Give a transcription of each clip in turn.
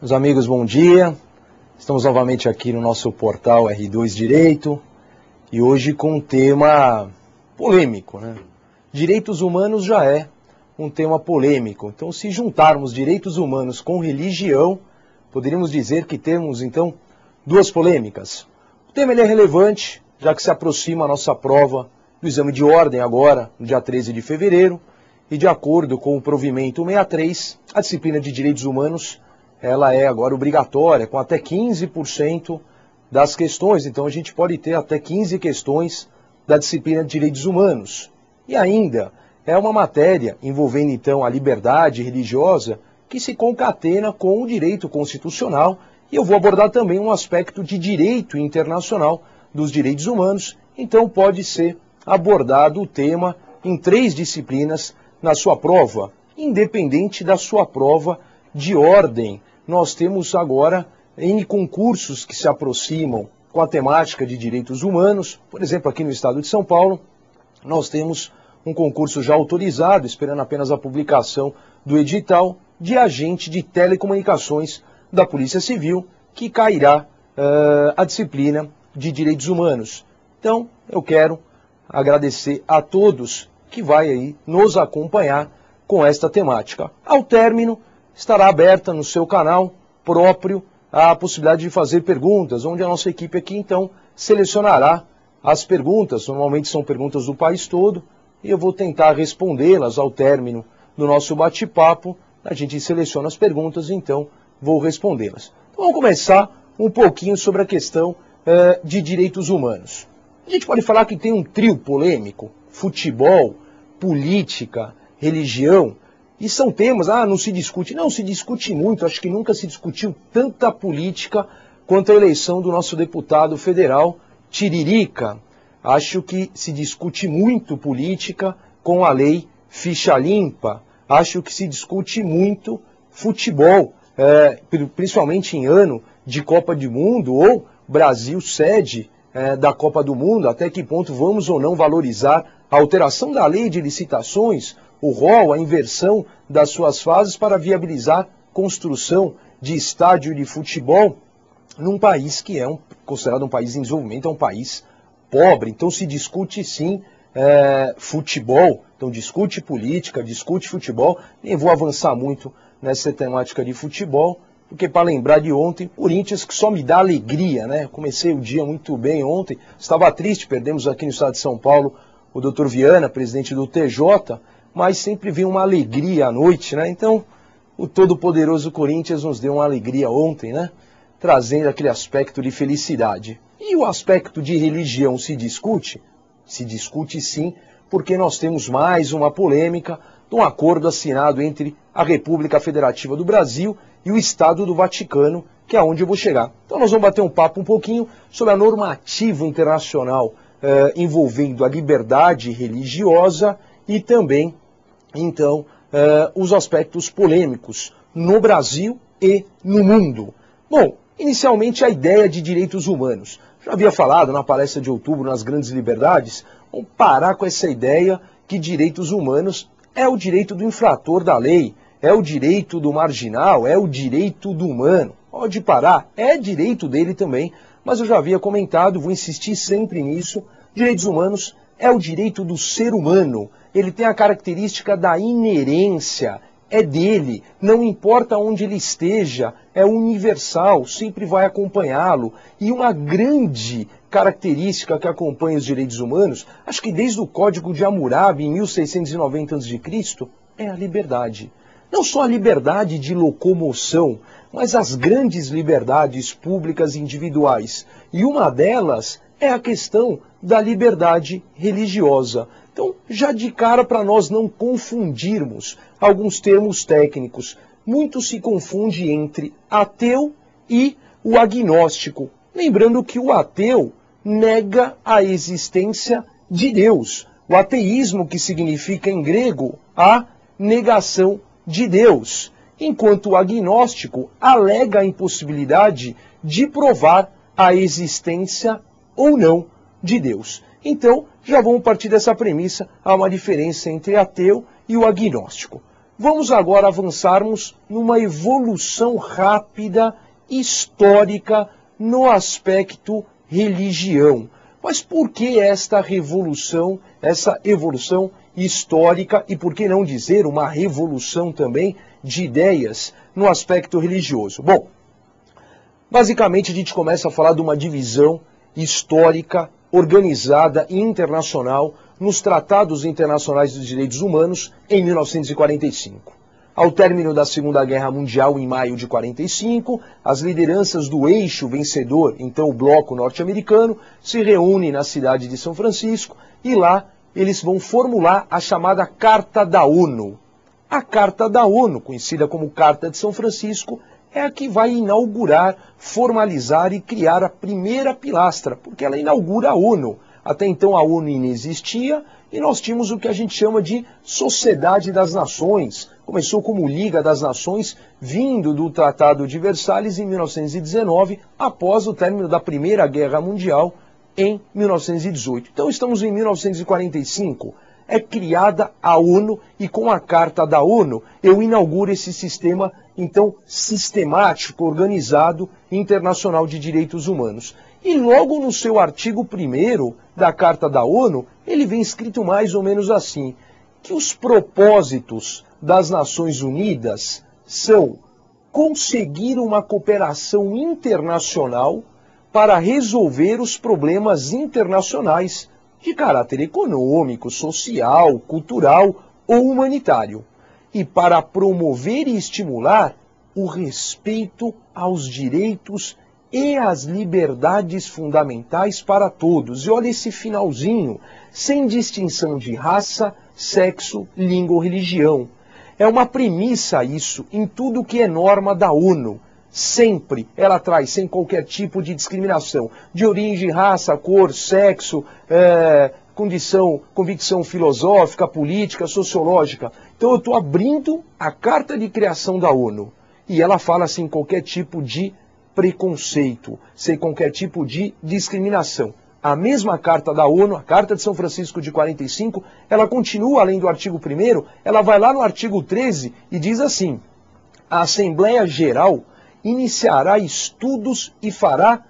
Meus amigos, bom dia. Estamos novamente aqui no nosso portal R2 Direito e hoje com um tema polêmico, né? Direitos humanos já é um tema polêmico. Então, se juntarmos direitos humanos com religião, poderíamos dizer que temos, então, duas polêmicas. O tema ele é relevante, já que se aproxima a nossa prova do exame de ordem agora, no dia 13 de fevereiro, e de acordo com o provimento 63, a disciplina de direitos humanos ela é agora obrigatória, com até 15% das questões. Então a gente pode ter até 15 questões da disciplina de direitos humanos. E ainda é uma matéria envolvendo então a liberdade religiosa que se concatena com o direito constitucional. E eu vou abordar também um aspecto de direito internacional dos direitos humanos. Então pode ser abordado o tema em 3 disciplinas na sua prova, independente da sua prova de ordem. Nós temos agora N concursos que se aproximam com a temática de direitos humanos. Por exemplo, aqui no estado de São Paulo, nós temos um concurso já autorizado, esperando apenas a publicação do edital, de agente de telecomunicações da Polícia Civil, que cairá a disciplina de direitos humanos. Então, eu quero agradecer a todos que vai aí nos acompanhar com esta temática. Ao término, estará aberta no seu canal próprio a possibilidade de fazer perguntas, onde a nossa equipe aqui, então, selecionará as perguntas. Normalmente são perguntas do país todo, e eu vou tentar respondê-las ao término do nosso bate-papo. A gente seleciona as perguntas, então vou respondê-las. Então, vamos começar um pouquinho sobre a questão de direitos humanos. A gente pode falar que tem um trio polêmico: futebol, política, religião. E são temas, não se discute. Não, se discute muito. Acho que nunca se discutiu tanta política quanto a eleição do nosso deputado federal, Tiririca. Acho que se discute muito política com a lei ficha limpa. Acho que se discute muito futebol, principalmente em ano de Copa do Mundo ou Brasil sede da Copa do Mundo. Até que ponto vamos ou não valorizar a alteração da lei de licitações, o rol, a inversão das suas fases para viabilizar construção de estádio de futebol num país que é considerado um país em desenvolvimento, é um país pobre. Então se discute sim futebol, então discute política, discute futebol. Nem vou avançar muito nessa temática de futebol, porque para lembrar de ontem, Corinthians que só me dá alegria, né? Comecei o dia muito bem ontem, estava triste, perdemos aqui no estado de São Paulo o Dr. Viana, presidente do TJ, mas sempre vem uma alegria à noite, né? Então, o todo-poderoso Corinthians nos deu uma alegria ontem, né? Trazendo aquele aspecto de felicidade. E o aspecto de religião se discute? Se discute sim, porque nós temos mais uma polêmica de um acordo assinado entre a República Federativa do Brasil e o Estado do Vaticano, que é onde eu vou chegar. Então nós vamos bater um papo um pouquinho sobre a normativa internacional envolvendo a liberdade religiosa e também então, os aspectos polêmicos no Brasil e no mundo. Bom, inicialmente a ideia de direitos humanos. Já havia falado na palestra de outubro, nas Grandes Liberdades, vamos parar com essa ideia que direitos humanos é o direito do infrator da lei, é o direito do marginal, é o direito do humano. Pode parar, é direito dele também, mas eu já havia comentado, vou insistir sempre nisso, direitos humanos é o direito do ser humano. Ele tem a característica da inerência, é dele, não importa onde ele esteja, é universal, sempre vai acompanhá-lo. E uma grande característica que acompanha os direitos humanos, acho que desde o Código de Hammurabi, em 1690 a.C., é a liberdade. Não só a liberdade de locomoção, mas as grandes liberdades públicas e individuais. E uma delas é a questão da liberdade religiosa. Então, já de cara, para nós não confundirmos alguns termos técnicos, muito se confunde entre ateu e o agnóstico. Lembrando que o ateu nega a existência de Deus. O ateísmo, que significa em grego a negação de Deus. Enquanto o agnóstico alega a impossibilidade de provar a existência ou não de Deus. Então, já vamos partir dessa premissa, há uma diferença entre ateu e o agnóstico. vamos agora avançarmos numa evolução rápida, histórica, no aspecto religião. Mas por que esta revolução, essa evolução histórica e por que não dizer uma revolução também de ideias no aspecto religioso? Bom, basicamente a gente começa a falar de uma divisão histórica, organizada e internacional nos Tratados Internacionais dos Direitos Humanos em 1945. Ao término da Segunda Guerra Mundial, em maio de 45, as lideranças do eixo vencedor, então o bloco norte-americano, se reúnem na cidade de São Francisco e lá eles vão formular a chamada Carta da ONU. A Carta da ONU, conhecida como Carta de São Francisco, é a que vai inaugurar, formalizar e criar a primeira pilastra, porque ela inaugura a ONU. Até então a ONU inexistia e nós tínhamos o que a gente chama de Sociedade das Nações. Começou como Liga das Nações, vindo do Tratado de Versalhes em 1919, após o término da Primeira Guerra Mundial em 1918. Então estamos em 1945. É criada a ONU e com a Carta da ONU eu inauguro esse sistema, então, sistemático, organizado, internacional de direitos humanos. E logo no seu artigo 1º da Carta da ONU, ele vem escrito mais ou menos assim, que os propósitos das Nações Unidas são conseguir uma cooperação internacional para resolver os problemas internacionais de caráter econômico, social, cultural ou humanitário, e para promover e estimular o respeito aos direitos e às liberdades fundamentais para todos. E olha esse finalzinho, sem distinção de raça, sexo, língua ou religião. É uma premissa isso em tudo que é norma da ONU. Sempre ela traz, sem qualquer tipo de discriminação, de origem, raça, cor, sexo, convicção filosófica, política, sociológica. Então eu estou abrindo a Carta de Criação da ONU. E ela fala sem qualquer tipo de preconceito, sem qualquer tipo de discriminação. A mesma Carta da ONU, a Carta de São Francisco de 45, ela continua além do artigo 1º, ela vai lá no artigo 13 e diz assim: a Assembleia Geral iniciará estudos e fará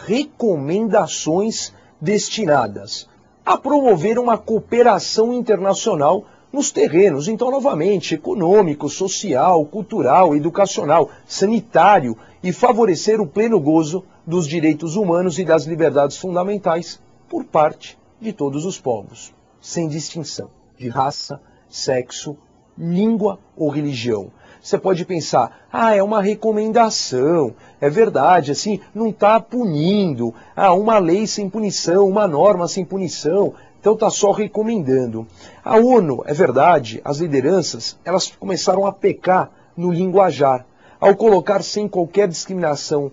recomendações destinadas a promover uma cooperação internacional nos terrenos, então, novamente, econômico, social, cultural, educacional, sanitário e favorecer o pleno gozo dos direitos humanos e das liberdades fundamentais por parte de todos os povos, sem distinção de raça, sexo, língua ou religião. Você pode pensar, é uma recomendação, é verdade, assim, não está punindo, uma lei sem punição, uma norma sem punição, então está só recomendando. A ONU, é verdade, as lideranças, elas começaram a pecar no linguajar, ao colocar sem qualquer discriminação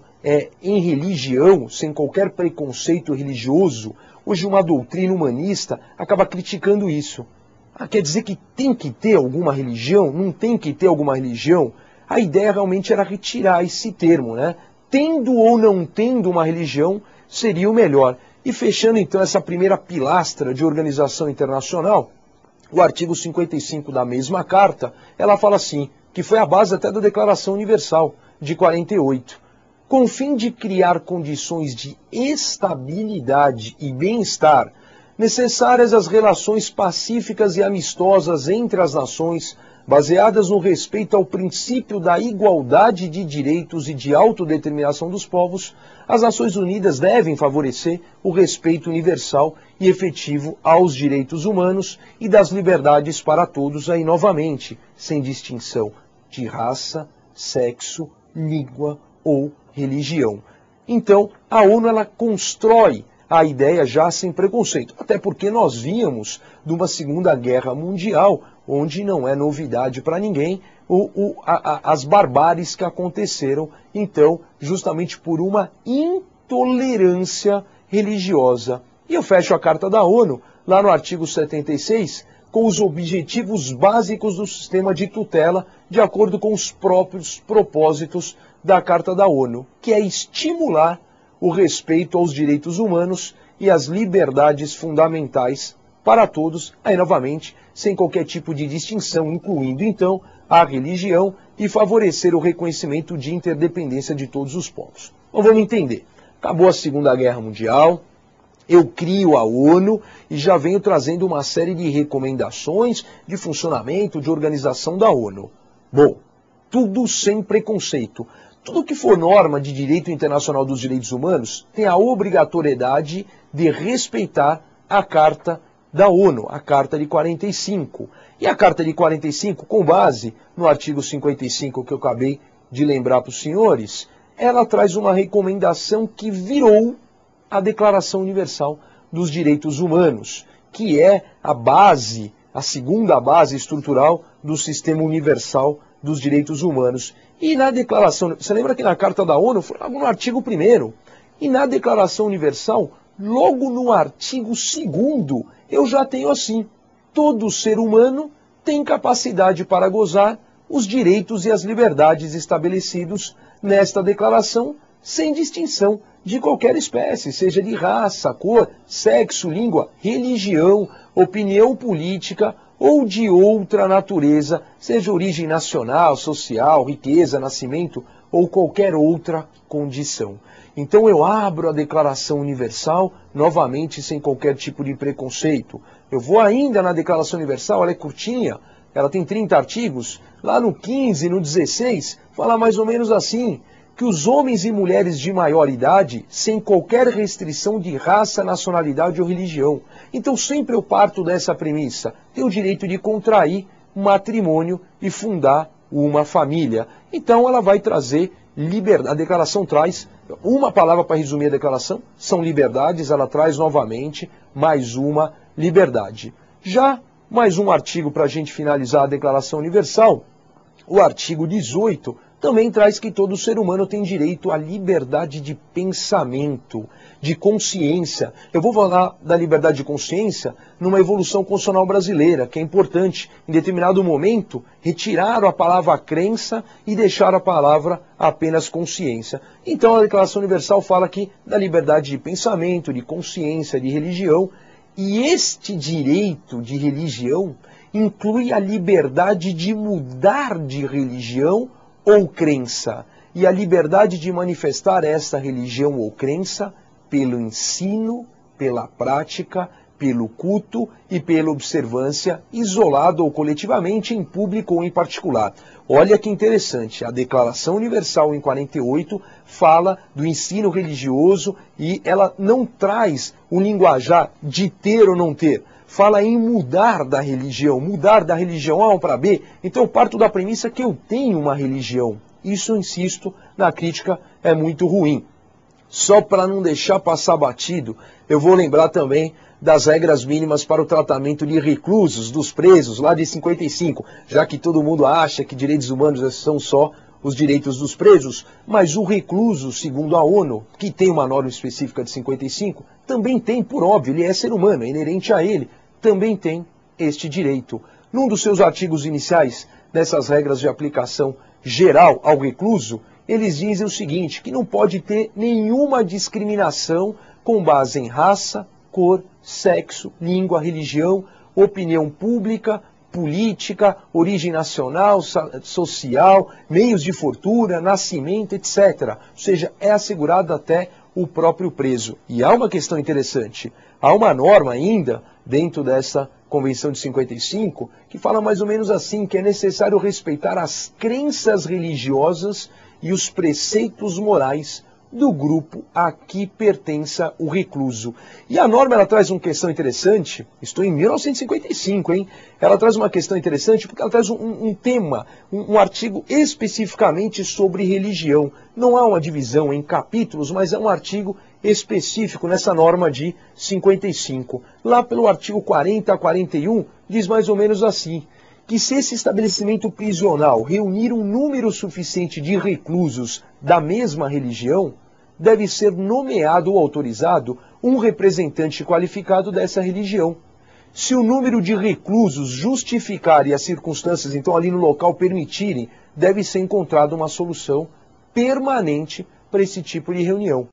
em religião, sem qualquer preconceito religioso. Hoje uma doutrina humanista acaba criticando isso. Quer dizer que tem que ter alguma religião? Não tem que ter alguma religião? A ideia realmente era retirar esse termo, né? Tendo ou não tendo uma religião, seria o melhor. E fechando então essa primeira pilastra de organização internacional, o artigo 55 da mesma carta, ela fala assim, que foi a base até da Declaração Universal de 48. Com o fim de criar condições de estabilidade e bem-estar necessárias às relações pacíficas e amistosas entre as nações, baseadas no respeito ao princípio da igualdade de direitos e de autodeterminação dos povos, as Nações Unidas devem favorecer o respeito universal e efetivo aos direitos humanos e das liberdades para todos, aí novamente, sem distinção de raça, sexo, língua ou religião. Então, a ONU ela constrói a ideia já sem preconceito, até porque nós víamos de uma Segunda Guerra Mundial, onde não é novidade para ninguém, as barbáries que aconteceram, então, justamente por uma intolerância religiosa. E eu fecho a Carta da ONU, lá no artigo 76, com os objetivos básicos do sistema de tutela, de acordo com os próprios propósitos da Carta da ONU, que é estimular o respeito aos direitos humanos e às liberdades fundamentais para todos, aí novamente, sem qualquer tipo de distinção, incluindo então a religião e favorecer o reconhecimento de interdependência de todos os povos. Então vamos entender. Acabou a Segunda Guerra Mundial, eu crio a ONU e já venho trazendo uma série de recomendações de funcionamento, de organização da ONU. Bom, tudo sem preconceito. Tudo que for norma de direito internacional dos direitos humanos tem a obrigatoriedade de respeitar a Carta da ONU, a Carta de 45. E a Carta de 45, com base no artigo 55 que eu acabei de lembrar para os senhores, ela traz uma recomendação que virou a Declaração Universal dos Direitos Humanos, que é a base, a segunda base estrutural do Sistema Universal dos Direitos Humanos. E na Declaração, você lembra que na Carta da ONU foi logo no artigo 1º, e na Declaração Universal, logo no artigo 2º, eu já tenho assim: todo ser humano tem capacidade para gozar os direitos e as liberdades estabelecidos nesta declaração, sem distinção de qualquer espécie, seja de raça, cor, sexo, língua, religião, opinião política ou de outra natureza, seja origem nacional, social, riqueza, nascimento ou qualquer outra condição. Então eu abro a Declaração Universal, novamente sem qualquer tipo de preconceito. Eu vou ainda na Declaração Universal, ela é curtinha, ela tem 30 artigos, lá no 15, no 16, fala mais ou menos assim: que os homens e mulheres de maior idade, sem qualquer restrição de raça, nacionalidade ou religião. Então sempre eu parto dessa premissa: tem o direito de contrair matrimônio e fundar uma família. Então ela vai trazer liberdade. A declaração traz uma palavra para resumir a declaração: são liberdades. Ela traz novamente mais uma liberdade. Já mais um artigo para a gente finalizar a Declaração Universal, o artigo 18, também traz que todo ser humano tem direito à liberdade de pensamento, de consciência. Eu vou falar da liberdade de consciência numa evolução constitucional brasileira, que é importante, em determinado momento, retirar a palavra crença e deixar a palavra apenas consciência. Então a Declaração Universal fala aqui da liberdade de pensamento, de consciência, de religião, e este direito de religião inclui a liberdade de mudar de religião ou crença, e a liberdade de manifestar esta religião ou crença pelo ensino, pela prática, pelo culto e pela observância, isolado ou coletivamente, em público ou em particular. Olha que interessante, a Declaração Universal em 48 fala do ensino religioso e ela não traz o linguajar de ter ou não ter. Fala em mudar da religião A para B. Então eu parto da premissa que eu tenho uma religião. Isso, eu insisto, na crítica é muito ruim. Só para não deixar passar batido, eu vou lembrar também das regras mínimas para o tratamento de reclusos, dos presos, lá de 55, já que todo mundo acha que direitos humanos são só os direitos dos presos, mas o recluso, segundo a ONU, que tem uma norma específica de 55, também tem, por óbvio, ele é ser humano, é inerente a ele, também tem este direito. Num dos seus artigos iniciais, dessas regras de aplicação geral ao recluso, eles dizem o seguinte: que não pode ter nenhuma discriminação com base em raça, cor, sexo, língua, religião, opinião pública, política, origem nacional, social, meios de fortuna, nascimento, etc. Ou seja, é assegurado até o próprio preso. E há uma questão interessante, há uma norma ainda dentro dessa Convenção de 55 que fala mais ou menos assim, que é necessário respeitar as crenças religiosas e os preceitos morais do grupo a que pertença o recluso. E a norma, ela traz uma questão interessante, estou em 1955, hein? Ela traz uma questão interessante porque ela traz um tema, um artigo especificamente sobre religião. Não há uma divisão em capítulos, mas é um artigo específico nessa norma de 55. Lá pelo artigo 40 a 41, diz mais ou menos assim: que se esse estabelecimento prisional reunir um número suficiente de reclusos da mesma religião, deve ser nomeado ou autorizado um representante qualificado dessa religião. Se o número de reclusos justificar e as circunstâncias, então, ali no local permitirem, deve ser encontrada uma solução permanente para esse tipo de reunião.